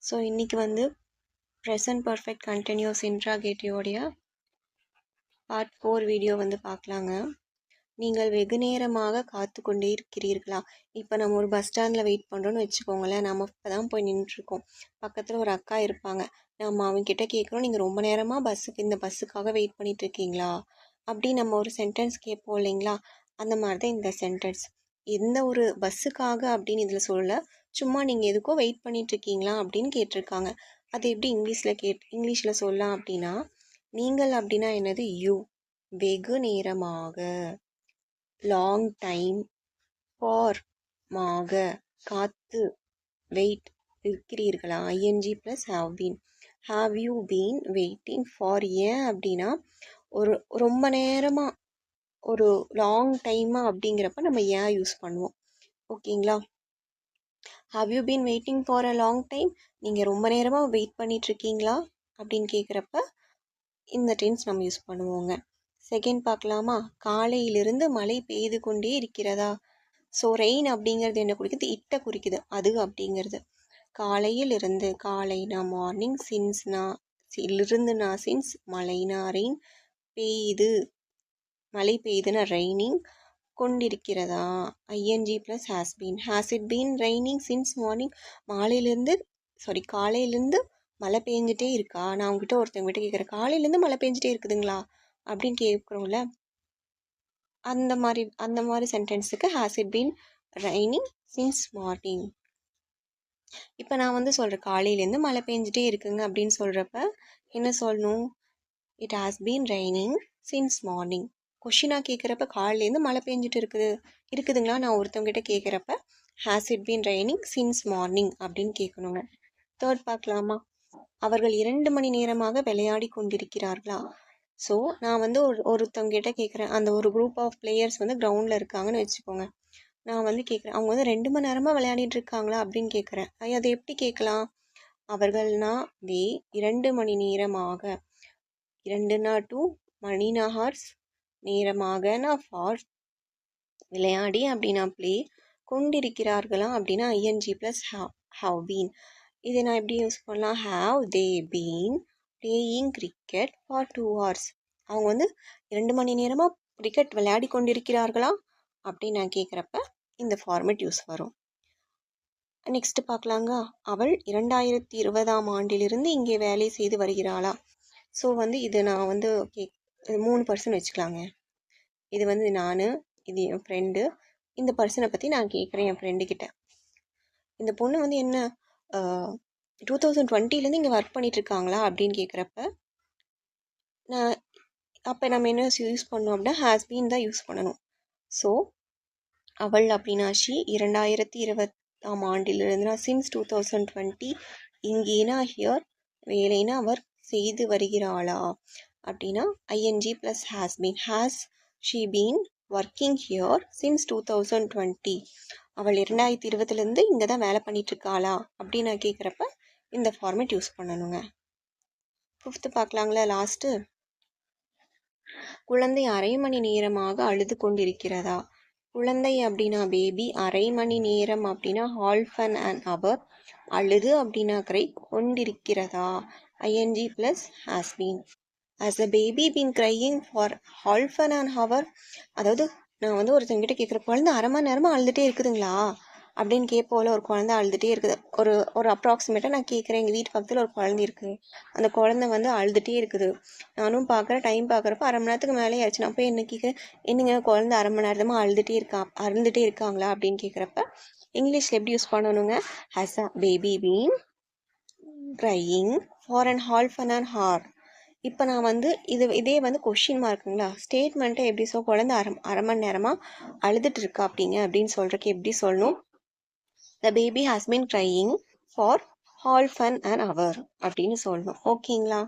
So இன்றைக்கி வந்து present perfect continuous இன்ட்ராகேட்டிவோடைய பார்ட் 4 வீடியோ வந்து பார்க்கலாங்க. நீங்கள் வெகு நேரமாக காத்து கொண்டே இருக்கிறீர்களா? இப்போ நம்ம ஒரு பஸ் ஸ்டாண்டில் வெயிட் பண்ணுறோன்னு வச்சுக்கோங்களேன். நம்ம இப்போ தான் போய் நின்றுருக்கோம். பக்கத்தில் ஒரு அக்கா இருப்பாங்க. நம்ம அவங்கக்கிட்ட கேட்குறோம், நீங்கள் ரொம்ப நேரமாக இந்த பஸ்ஸுக்காக வெயிட் பண்ணிட்டு இருக்கீங்களா அப்படின்னு நம்ம ஒரு சென்டென்ஸ் கேட்போம் இல்லைங்களா? அந்த மாதிரி தான் இந்த சென்டென்ஸ். எந்த ஒரு பஸ்ஸுக்காக அப்படின்னு இதில் சொல்ல, சும்மா நீங்கள் எதுக்கோ வெயிட் பண்ணிட்டு இருக்கீங்களா அப்படின்னு கேட்டிருக்காங்க. அது எப்படி இங்கிலீஷில் சொல்லலாம் அப்படின்னா, நீங்கள் அப்படின்னா என்னது? யூ. வெகு நேரமாக, லாங் டைம், ஃபார் மாக, காத்து, வெயிட், இருக்கிறீர்களா, ING plus have been. Have you been waiting for, ஏன் அப்படின்னா ஒரு ரொம்ப நேரமாக, ஒரு லாங் டைமாக அப்படிங்கிறப்ப நம்ம ஏன் யூஸ் பண்ணுவோம். ஓகேங்களா? Have you been waiting for a long time, நீங்கள் ரொம்ப நேரமாக வெயிட் பண்ணிகிட்ருக்கீங்களா அப்படின்னு கேட்குறப்ப இந்த டென்ஸ் நம்ம யூஸ் பண்ணுவோங்க. செகண்ட் பார்க்கலாமா? காலையிலிருந்து மழை பெய்து கொண்டே இருக்கிறதா. ஸோ ரெயின் அப்படிங்கிறது என்ன குறிக்குது? இட்ட குறிக்குது. அது அப்படிங்கிறது காலையில் இருந்து, காலைனா மார்னிங், சின்ஸ்னா இருந்துனா சின்ஸ், மழைனா ரெயின், பெய்து மழை பெய்துன்னா ரெய்னிங், கொண்டிருக்கிறதா ING plus has been. Has it been raining since morning. காலையிலேருந்து மழை பெஞ்சிட்டே இருக்கா. நான் உங்ககிட்ட ஒருத்தவங்ககிட்ட கேட்குறேன், காலையிலேருந்து மழை பெஞ்சிட்டே இருக்குதுங்களா அப்படின்னு கேட்குறோம்ல. அந்த மாதிரி சென்டென்ஸுக்கு has it been raining since morning. இப்போ நான் வந்து சொல்கிறேன், காலையிலேருந்து மழை பெஞ்சிட்டே இருக்குங்க அப்படின்னு சொல்கிறப்ப என்ன சொல்லணும்? It has been raining since morning. கொஷினாக கேட்குறப்ப காலையிலேருந்து மழை பெஞ்சிட்டு இருக்குதுங்களா நான் ஒருத்தவங்ககிட்ட கேட்குறப்ப has it been raining since morning அப்படின்னு கேட்கணுங்க. தேர்ட் பார்க்கலாமா? அவர்கள் 2 மணி நேரமாக விளையாடி கொண்டிருக்கிறார்களா. ஸோ நான் வந்து ஒருத்தவங்ககிட்ட கேட்குறேன், அந்த ஒரு குரூப் ஆஃப் பிளேயர்ஸ் வந்து கிரவுண்டில் இருக்காங்கன்னு வச்சுக்கோங்க. நான் வந்து கேட்குறேன், அவங்க வந்து 2 மணி நேரமாக விளையாடிட்டு இருக்காங்களா அப்படின்னு கேட்குறேன். அதை எப்படி கேட்கலாம்? அவர்கள்னா வே 2 மணி நேரமாக, 2னா 2, மணினா ஹார்ஸ், நேரமாகனா ஃபார், விளையாடி அப்படின்னா ப்ளே, கொண்டிருக்கிறார்களா அப்படின்னா ஐஎன்ஜி ப்ளஸ் ஹவ் பீன். இதை நான் எப்படி யூஸ் பண்ணலாம்? Have they been playing cricket for 2 hours. அவங்க வந்து 2 மணி நேரமாக கிரிக்கெட் விளையாடி கொண்டிருக்கிறார்களா அப்படின்னு நான் கேட்குறப்ப இந்த ஃபார்மேட் யூஸ் வரும். நெக்ஸ்ட் பார்க்கலாங்க. அவள் 2020ஆம் ஆண்டிலிருந்து இங்கே வேலை செய்து வருகிறாளா. ஸோ வந்து இது நான் வந்து 3 பர்சன் வச்சுக்கலாங்க. இது வந்து நான், இது என் ஃப்ரெண்டு. இந்த பர்சனை பற்றி நான் கேட்குறேன் என் ஃப்ரெண்டுக்கிட்ட. இந்த பொண்ணு வந்து என்ன 2020லேருந்து இங்கே ஒர்க் பண்ணிகிட்ருக்காங்களா அப்படின்னு கேட்குறப்ப நான் அப்போ நம்ம என்ன யூஸ் பண்ணோம் அப்படின்னா ஹேஸ் பீன் தான் யூஸ் பண்ணணும். ஸோ அவள் அப்படின்னா ஷி, 2020ஆம் ஆண்டிலிருந்து சின்ஸ் 2020, இங்கேனா ஹியர், வேலைனா அவர், செய்து வருகிறாளா அப்படின்னா ING plus has been. Has she been working here since 2020. அவள் 2020லேருந்து இங்கே தான் வேலை பண்ணிகிட்ருக்காளா அப்படின்னு நான் கேட்குறப்ப இந்த ஃபார்மேட் யூஸ் பண்ணணுங்க. 5th பார்க்கலாங்களா? லாஸ்ட்டு, குழந்தை அரை மணி நேரமாக அழுது கொண்டிருக்கிறதா. குழந்தை அப்படின்னா பேபி, அரை மணி நேரம் அப்படின்னா half an hour, அழுது அப்படின்னா கிரை, கொண்டிருக்கிறதா ING plus has been. Has the baby been crying for half an hour? அதாவது நான் வந்து ஒருத்தவங்கிட்ட கேட்குற, குழந்தை அரை மணி நேரமாக அழுதுகிட்டே இருக்குதுங்களா அப்படின்னு கேட்போல. ஒரு குழந்தை அழுதுகிட்டே இருக்குது, ஒரு அப்ராக்சிமேட்டாக நான் கேட்குறேன். எங்கள் வீட்டு பக்கத்தில் ஒரு குழந்தை இருக்குது, அந்த குழந்தை வந்து அழுதுகிட்டே இருக்குது. நானும் பார்க்குறேன், டைம் பார்க்குறப்ப அரை மணி நேரத்துக்கு மேலே ஆயிடுச்சு. நான் போய் என்ன கேட்குறேன், என்னங்க குழந்தை அரை மணி நேரமாக அழுதுகிட்டே இருக்காங்களா அப்படின்னு கேட்குறப்ப இங்கிலீஷில் எப்படி யூஸ் பண்ணணுங்க? Has a baby been crying for half an hour. இப்போ நான் வந்து இதே வந்து கொஷின் மார்க்குங்களா, ஸ்டேட்மெண்ட்டை எப்படி குழந்தை அரை மணி நேரமாக அழுதுட்டு இருக்கா அப்படின்னு சொல்கிறக்கு எப்படி சொல்லணும்? The baby has been crying for half an hour அப்படின்னு சொல்லணும். ஓகேங்களா?